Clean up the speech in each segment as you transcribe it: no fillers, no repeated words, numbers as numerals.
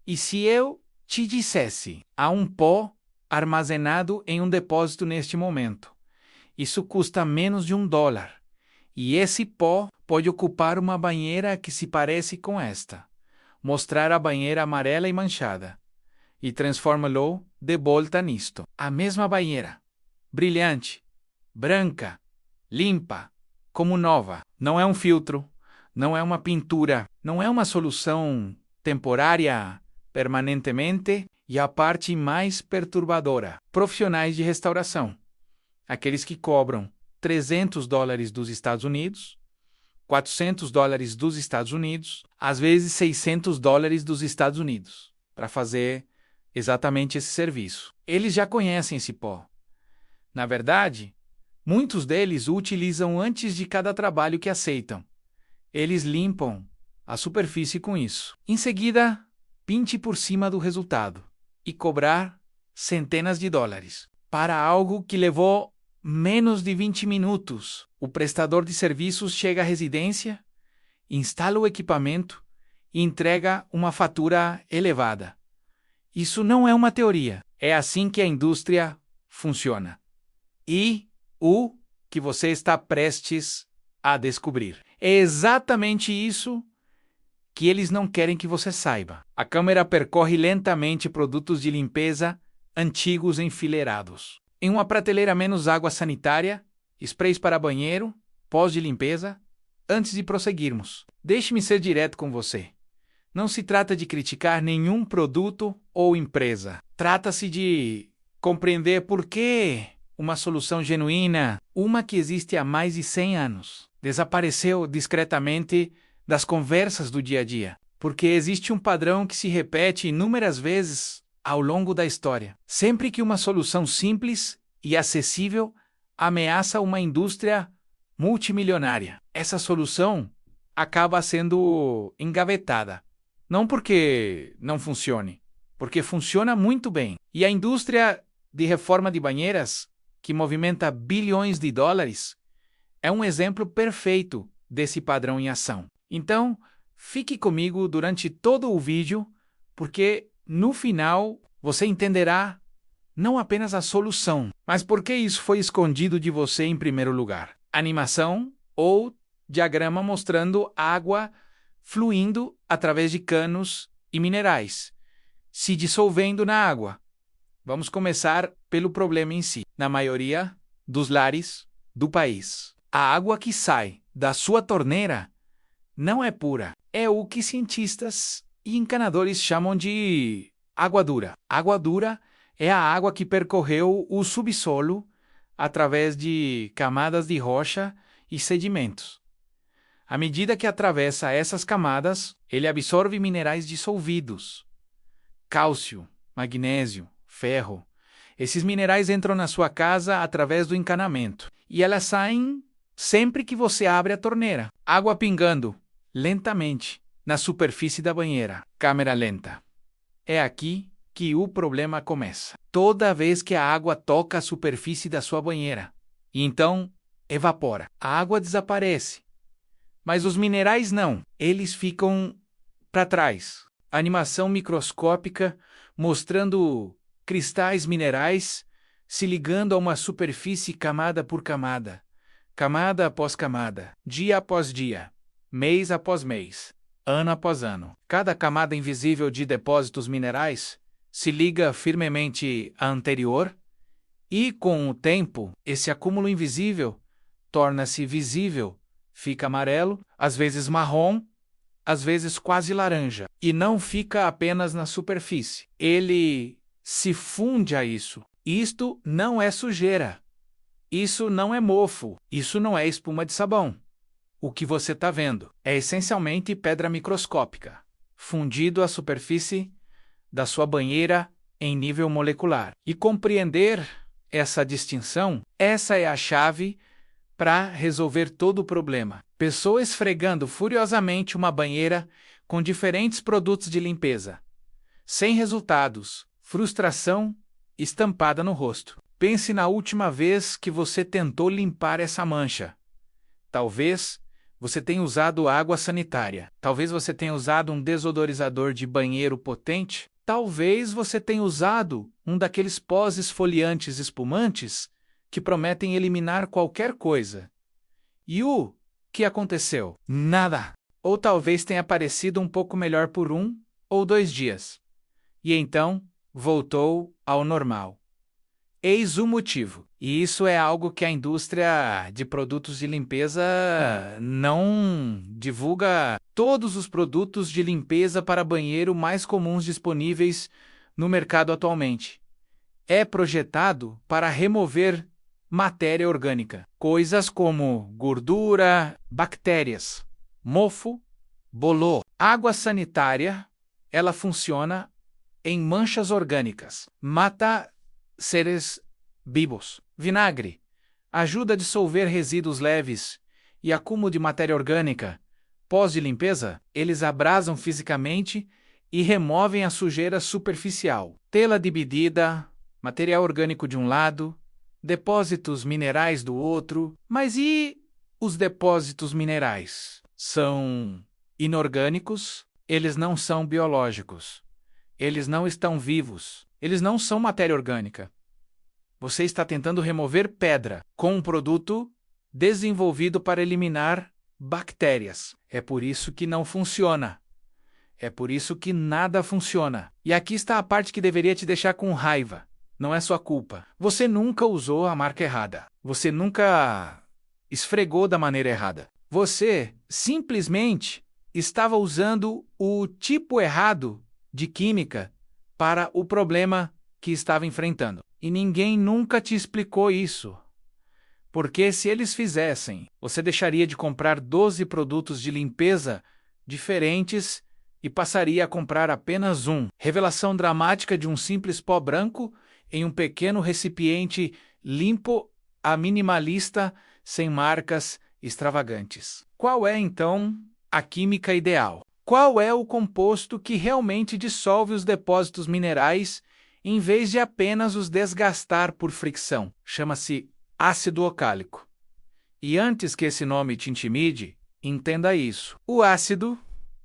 E se eu te dissesse, há um pó armazenado em um depósito neste momento. Isso custa menos de $1. E esse pó pode ocupar uma banheira que se parece com esta. Mostrar a banheira amarela e manchada. E transforma-lo de volta nisto. A mesma banheira. Brilhante. Branca. Limpa. Como nova. Não é um filtro. Não é uma pintura. Não é uma solução temporária permanentemente. E a parte mais perturbadora. Profissionais de restauração. Aqueles que cobram $300 dos Estados Unidos, $400 dos Estados Unidos, às vezes $600 dos Estados Unidos, para fazer exatamente esse serviço. Eles já conhecem esse pó. Na verdade, muitos deles o utilizam antes de cada trabalho que aceitam. Eles limpam a superfície com isso. Em seguida, pinte por cima do resultado e cobrar centenas de dólares para algo que levou menos de 20 minutos. O prestador de serviços chega à residência, instala o equipamento e entrega uma fatura elevada. Isso não é uma teoria. É assim que a indústria funciona. E o que você está prestes a descobrir. É exatamente isso que eles não querem que você saiba. A câmera percorre lentamente produtos de limpeza antigos enfileirados. Em uma prateleira menos água sanitária, sprays para banheiro, pós de limpeza. Antes de prosseguirmos, deixe-me ser direto com você. Não se trata de criticar nenhum produto ou empresa. Trata-se de compreender por que uma solução genuína, uma que existe há mais de 100 anos, desapareceu discretamente das conversas do dia a dia. Porque existe um padrão que se repete inúmeras vezes ao longo da história. Sempre que uma solução simples e acessível ameaça uma indústria multimilionária, essa solução acaba sendo engavetada. Não porque não funcione, porque funciona muito bem. E a indústria de reforma de banheiras, que movimenta bilhões de dólares, é um exemplo perfeito desse padrão em ação. Então, fique comigo durante todo o vídeo, porque no final você entenderá não apenas a solução, mas por que isso foi escondido de você em primeiro lugar. Animação ou diagrama mostrando água fluindo através de canos e minerais, se dissolvendo na água. Vamos começar pelo problema em si. Na maioria dos lares do país, a água que sai da sua torneira não é pura. É o que cientistas e encanadores chamam de água dura. Água dura é a água que percorreu o subsolo através de camadas de rocha e sedimentos. À medida que atravessa essas camadas, ele absorve minerais dissolvidos. Cálcio, magnésio, ferro. Esses minerais entram na sua casa através do encanamento. E elas saem sempre que você abre a torneira. Água pingando, lentamente, na superfície da banheira. Câmera lenta. É aqui que o problema começa. Toda vez que a água toca a superfície da sua banheira, e então evapora. A água desaparece. Mas os minerais não. Eles ficam para trás. Animação microscópica mostrando cristais minerais se ligando a uma superfície camada por camada, camada após camada, dia após dia, mês após mês, ano após ano. Cada camada invisível de depósitos minerais se liga firmemente à anterior e, com o tempo, esse acúmulo invisível torna-se visível, fica amarelo, às vezes marrom, às vezes quase laranja, e não fica apenas na superfície. Ele se funde a isso. Isto não é sujeira. Isso não é mofo. Isso não é espuma de sabão. O que você está vendo é essencialmente pedra microscópica, fundido à superfície da sua banheira em nível molecular. E compreender essa distinção, essa é a chave para resolver todo o problema. Pessoa esfregando furiosamente uma banheira com diferentes produtos de limpeza. Sem resultados. Frustração estampada no rosto. Pense na última vez que você tentou limpar essa mancha. Talvez Você tem usado água sanitária. Talvez você tenha usado um desodorizador de banheiro potente. Talvez você tenha usado um daqueles pós esfoliantes espumantes que prometem eliminar qualquer coisa. E o que aconteceu? Nada. Ou talvez tenha parecido um pouco melhor por 1 ou 2 dias. E então, voltou ao normal. Eis o motivo. E isso é algo que a indústria de produtos de limpeza não divulga. Todos os produtos de limpeza para banheiro mais comuns disponíveis no mercado atualmente. É projetado para remover matéria orgânica. Coisas como gordura, bactérias, mofo, bolor. Água sanitária, ela funciona em manchas orgânicas. Mata seres vivos. Vinagre ajuda a dissolver resíduos leves e acúmulo de matéria orgânica. Pós de limpeza, eles abrasam fisicamente e removem a sujeira superficial. Tela dividida, material orgânico de um lado, depósitos minerais do outro. Mas e os depósitos minerais? São inorgânicos, eles não são biológicos. Eles não estão vivos. Eles não são matéria orgânica. Você está tentando remover pedra com um produto desenvolvido para eliminar bactérias. É por isso que não funciona. É por isso que nada funciona. E aqui está a parte que deveria te deixar com raiva. Não é sua culpa. Você nunca usou a marca errada. Você nunca esfregou da maneira errada. Você simplesmente estava usando o tipo errado de química para o problema que estava enfrentando. E ninguém nunca te explicou isso. Porque se eles fizessem, você deixaria de comprar 12 produtos de limpeza diferentes e passaria a comprar apenas um. Revelação dramática de um simples pó branco em um pequeno recipiente limpo a minimalista sem marcas extravagantes. Qual é, então, a química ideal? Qual é o composto que realmente dissolve os depósitos minerais em vez de apenas os desgastar por fricção? Chama-se ácido ocálico. E antes que esse nome te intimide, entenda isso. O ácido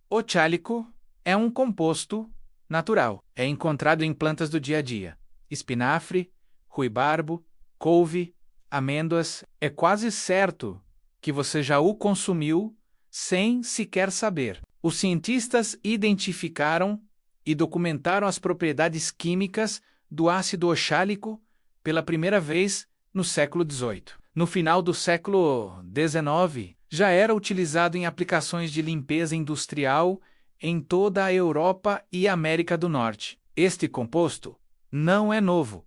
ocálico é um composto natural. É encontrado em plantas do dia a dia. Espinafre, ruibarbo, couve, amêndoas. É quase certo que você já o consumiu sem sequer saber. Os cientistas identificaram e documentaram as propriedades químicas do ácido oxálico pela primeira vez no século XVIII. No final do século XIX, já era utilizado em aplicações de limpeza industrial em toda a Europa e América do Norte. Este composto não é novo.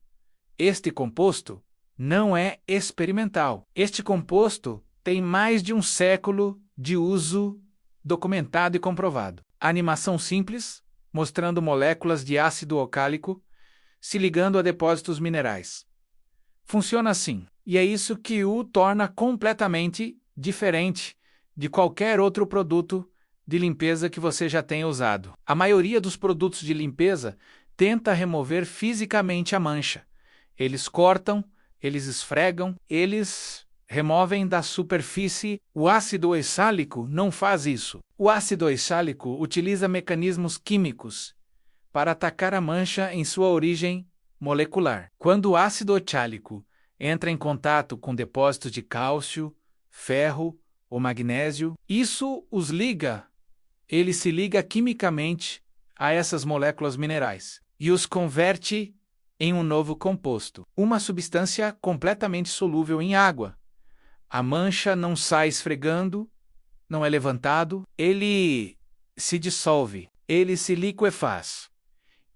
Este composto não é experimental. Este composto tem mais de um século de uso documentado e comprovado. Animação simples, mostrando moléculas de ácido ocálico se ligando a depósitos minerais. Funciona assim, e é isso que o torna completamente diferente de qualquer outro produto de limpeza que você já tenha usado. A maioria dos produtos de limpeza tenta remover fisicamente a mancha. Eles cortam, eles esfregam, eles removem da superfície. O ácido oxálico não faz isso. O ácido oxálico utiliza mecanismos químicos para atacar a mancha em sua origem molecular. Quando o ácido oxálico entra em contato com depósitos de cálcio, ferro ou magnésio, isso os liga. Ele se liga quimicamente a essas moléculas minerais e os converte em um novo composto, uma substância completamente solúvel em água. A mancha não sai esfregando, não é levantado, ele se dissolve, ele se liquefaz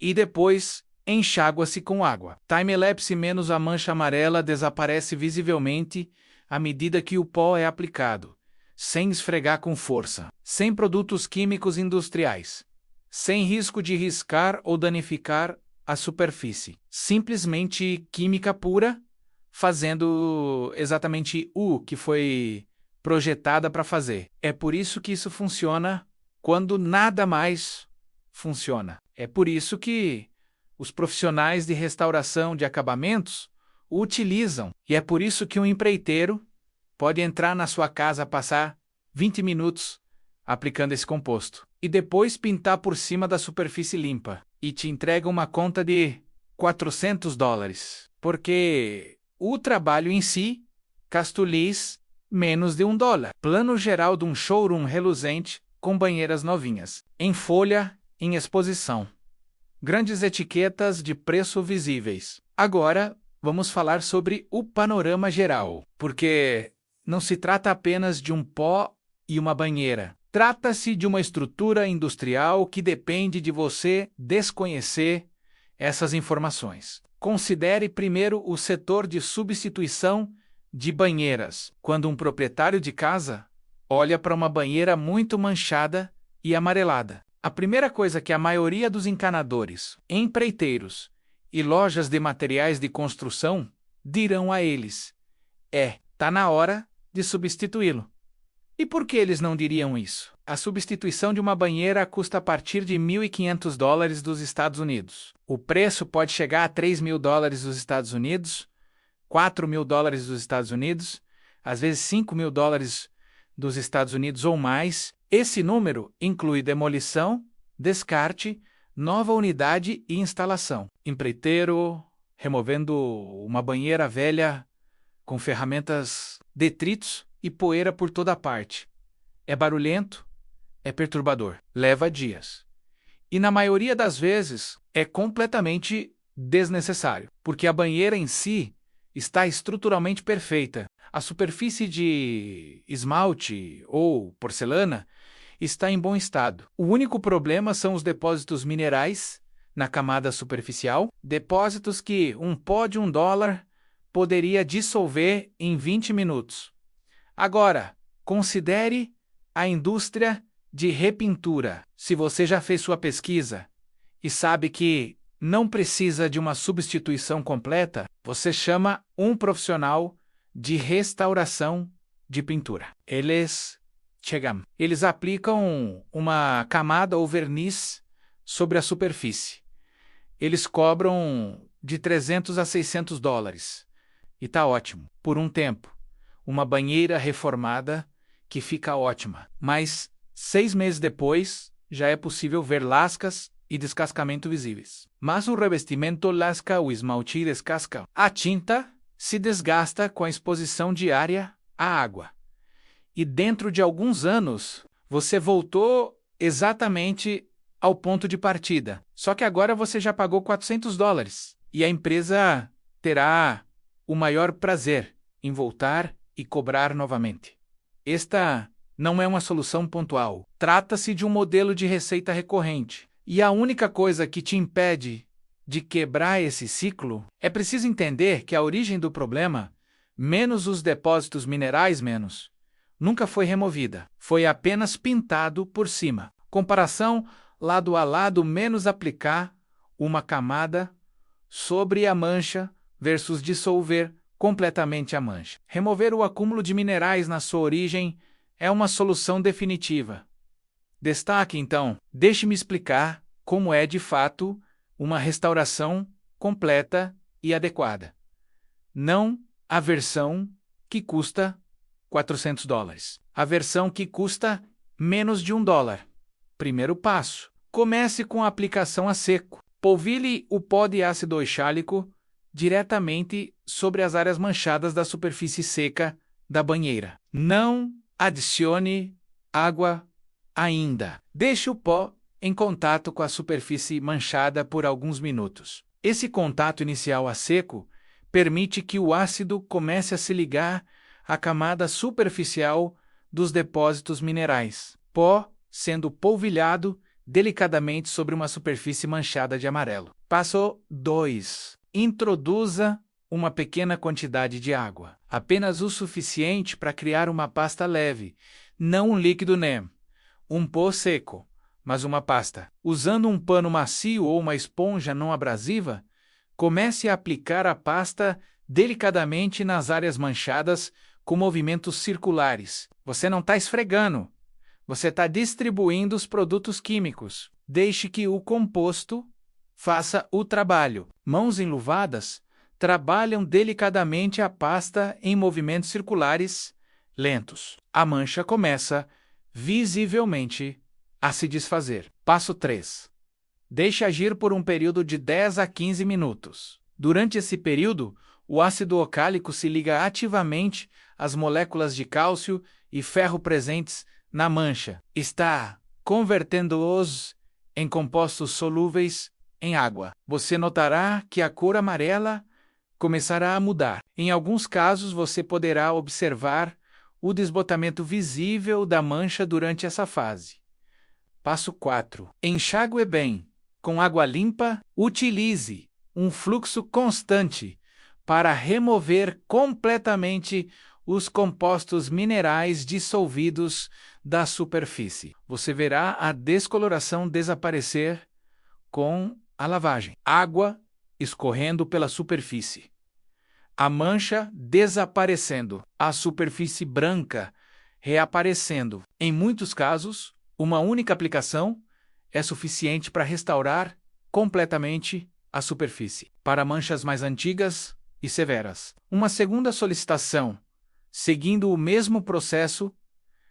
e depois enxágua-se com água. Time-lapse menos a mancha amarela desaparece visivelmente à medida que o pó é aplicado, sem esfregar com força, sem produtos químicos industriais, sem risco de riscar ou danificar a superfície. Simplesmente química pura, fazendo exatamente o que foi projetada para fazer. É por isso que isso funciona quando nada mais funciona. É por isso que os profissionais de restauração de acabamentos o utilizam. E é por isso que um empreiteiro pode entrar na sua casa, passar 20 minutos aplicando esse composto. E depois pintar por cima da superfície limpa. E te entrega uma conta de $400. Porque o trabalho em si custa-lhes menos de $1. Plano geral de um showroom reluzente com banheiras novinhas. Em folha, em exposição. Grandes etiquetas de preço visíveis. Agora, vamos falar sobre o panorama geral. Porque não se trata apenas de um pó e uma banheira. Trata-se de uma estrutura industrial que depende de você desconhecer essas informações. Considere primeiro o setor de substituição de banheiras. Quando um proprietário de casa olha para uma banheira muito manchada e amarelada, a primeira coisa que a maioria dos encanadores, empreiteiros e lojas de materiais de construção dirão a eles é: tá na hora de substituí-lo. E por que eles não diriam isso? A substituição de uma banheira custa a partir de $1.500 dos Estados Unidos. O preço pode chegar a $3.000 dos Estados Unidos, $4.000 dos Estados Unidos, às vezes $5.000 dos Estados Unidos ou mais. Esse número inclui demolição, descarte, nova unidade e instalação. Empreiteiro removendo uma banheira velha com ferramentas, detritos e poeira por toda parte. É barulhento, é perturbador, leva dias. E na maioria das vezes é completamente desnecessário, porque a banheira em si está estruturalmente perfeita. A superfície de esmalte ou porcelana está em bom estado. O único problema são os depósitos minerais na camada superficial, depósitos que um pó de $1 poderia dissolver em 20 minutos. Agora, considere a indústria de repintura. Se você já fez sua pesquisa e sabe que não precisa de uma substituição completa, você chama um profissional de restauração de pintura. Eles aplicam uma camada ou verniz sobre a superfície. Eles cobram de $300 a $600. E tá ótimo. Por um tempo. Uma banheira reformada que fica ótima. Mas 6 meses depois, já é possível ver lascas e descascamento visíveis. Mas o revestimento lasca, o esmalte e descasca. A tinta se desgasta com a exposição diária à água. E dentro de alguns anos, você voltou exatamente ao ponto de partida. Só que agora você já pagou $400. E a empresa terá o maior prazer em voltar e cobrar novamente. Esta não é uma solução pontual. Trata-se de um modelo de receita recorrente. E a única coisa que te impede de quebrar esse ciclo é preciso entender que a origem do problema, menos os depósitos minerais nunca foi removida. Foi apenas pintado por cima. Comparação lado a lado menos aplicar uma camada sobre a mancha versus dissolver completamente a mancha. Remover o acúmulo de minerais na sua origem é uma solução definitiva. Destaque, então, deixe-me explicar como é de fato uma restauração completa e adequada. Não a versão que custa $400. A versão que custa menos de $1. Primeiro passo. Comece com a aplicação a seco. Polvilhe o pó de ácido oxálico diretamente sobre as áreas manchadas da superfície seca da banheira. Não adicione água ainda. Deixe o pó em contato com a superfície manchada por alguns minutos. Esse contato inicial a seco permite que o ácido comece a se ligar à camada superficial dos depósitos minerais. Pó sendo polvilhado delicadamente sobre uma superfície manchada de amarelo. Passo 2. Introduza uma pequena quantidade de água, apenas o suficiente para criar uma pasta leve, não um líquido NEM, um pó seco, mas uma pasta. Usando um pano macio ou uma esponja não abrasiva, comece a aplicar a pasta delicadamente nas áreas manchadas com movimentos circulares. Você não está esfregando, você está distribuindo os produtos químicos. Deixe que o composto faça o trabalho. Mãos enluvadas trabalham delicadamente a pasta em movimentos circulares, lentos. A mancha começa, visivelmente, a se desfazer. Passo 3. Deixe agir por um período de 10 a 15 minutos. Durante esse período, o ácido ocálico se liga ativamente às moléculas de cálcio e ferro presentes na mancha. Está convertendo-os em compostos solúveis em água. Você notará que a cor amarela começará a mudar. Em alguns casos, você poderá observar o desbotamento visível da mancha durante essa fase. Passo 4. Enxague bem. Com água limpa, utilize um fluxo constante para remover completamente os compostos minerais dissolvidos da superfície. Você verá a descoloração desaparecer com a lavagem. Água escorrendo pela superfície. A mancha desaparecendo. A superfície branca reaparecendo. Em muitos casos, uma única aplicação é suficiente para restaurar completamente a superfície. Para manchas mais antigas e severas, uma segunda solicitação, seguindo o mesmo processo,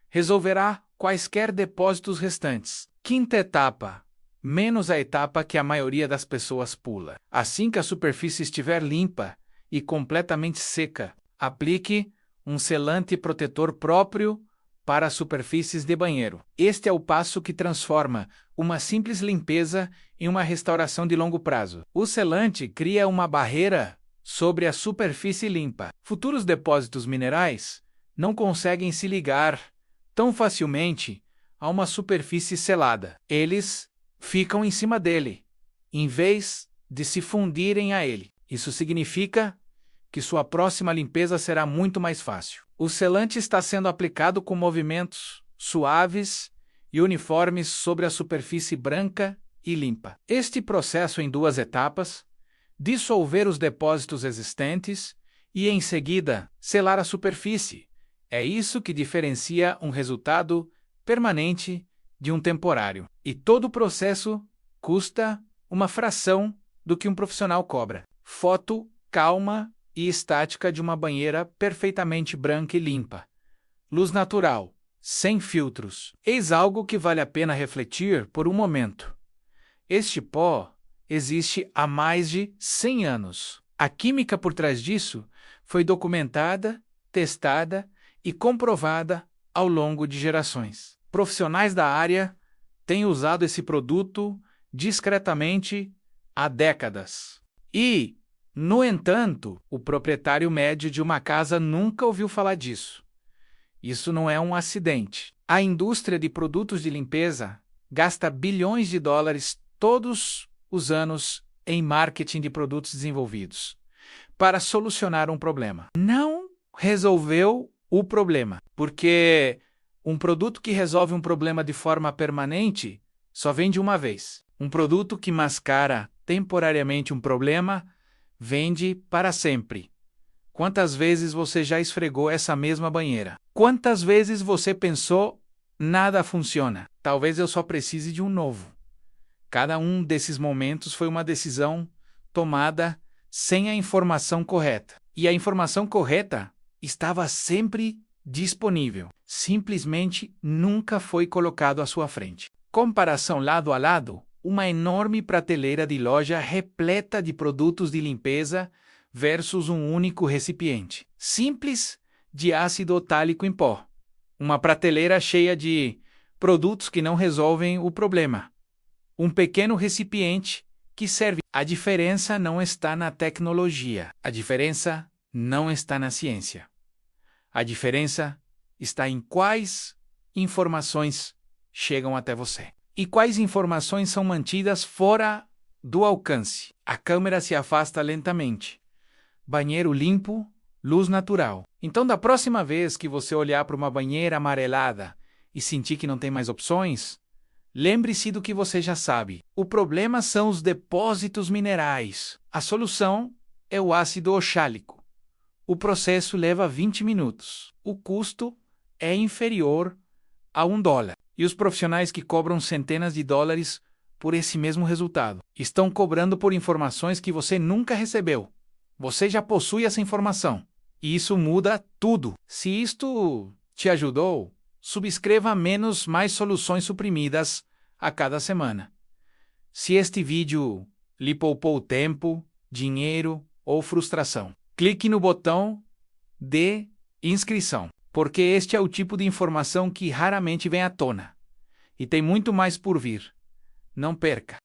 resolverá quaisquer depósitos restantes. Quinta etapa, menos a etapa que a maioria das pessoas pula. Assim que a superfície estiver limpa e completamente seca, aplique um selante protetor próprio para as superfícies de banheiro. Este é o passo que transforma uma simples limpeza em uma restauração de longo prazo. O selante cria uma barreira sobre a superfície limpa. Futuros depósitos minerais não conseguem se ligar tão facilmente a uma superfície selada. Eles ficam em cima dele, em vez de se fundirem a ele. Isso significa que sua próxima limpeza será muito mais fácil. O selante está sendo aplicado com movimentos suaves e uniformes sobre a superfície branca e limpa. Este processo em 2 etapas: dissolver os depósitos existentes e, em seguida, selar a superfície. É isso que diferencia um resultado permanente de um temporário. E todo o processo custa uma fração do que um profissional cobra. Foto calma e estática de uma banheira perfeitamente branca e limpa. Luz natural, sem filtros. Eis algo que vale a pena refletir por um momento. Este pó existe há mais de 100 anos. A química por trás disso foi documentada, testada e comprovada ao longo de gerações. Profissionais da área têm usado esse produto discretamente há décadas. E, no entanto, o proprietário médio de uma casa nunca ouviu falar disso. Isso não é um acidente. A indústria de produtos de limpeza gasta bilhões de dólares todos os anos em marketing de produtos desenvolvidos para solucionar um problema. Não resolveu o problema, porque um produto que resolve um problema de forma permanente só vende uma vez. Um produto que mascara temporariamente um problema vende para sempre. Quantas vezes você já esfregou essa mesma banheira? Quantas vezes você pensou, nada funciona, talvez eu só precise de um novo? Cada um desses momentos foi uma decisão tomada sem a informação correta. E a informação correta estava sempre disponível. Simplesmente nunca foi colocado à sua frente. Comparação lado a lado, uma enorme prateleira de loja repleta de produtos de limpeza versus um único recipiente simples de ácido otálico em pó. Uma prateleira cheia de produtos que não resolvem o problema. Um pequeno recipiente que serve. A diferença não está na tecnologia. A diferença não está na ciência. A diferença está em quais informações chegam até você. E quais informações são mantidas fora do alcance. A câmera se afasta lentamente. Banheiro limpo, luz natural. Então, da próxima vez que você olhar para uma banheira amarelada e sentir que não tem mais opções, lembre-se do que você já sabe. O problema são os depósitos minerais. A solução é o ácido oxálico. O processo leva 20 minutos. O custo é inferior a $1. E os profissionais que cobram centenas de dólares por esse mesmo resultado estão cobrando por informações que você nunca recebeu. Você já possui essa informação. E isso muda tudo. Se isto te ajudou? Subscreva menos mais soluções suprimidas a cada semana. Se este vídeo lhe poupou tempo, dinheiro ou frustração, clique no botão de inscrição, porque este é o tipo de informação que raramente vem à tona. E tem muito mais por vir. Não perca!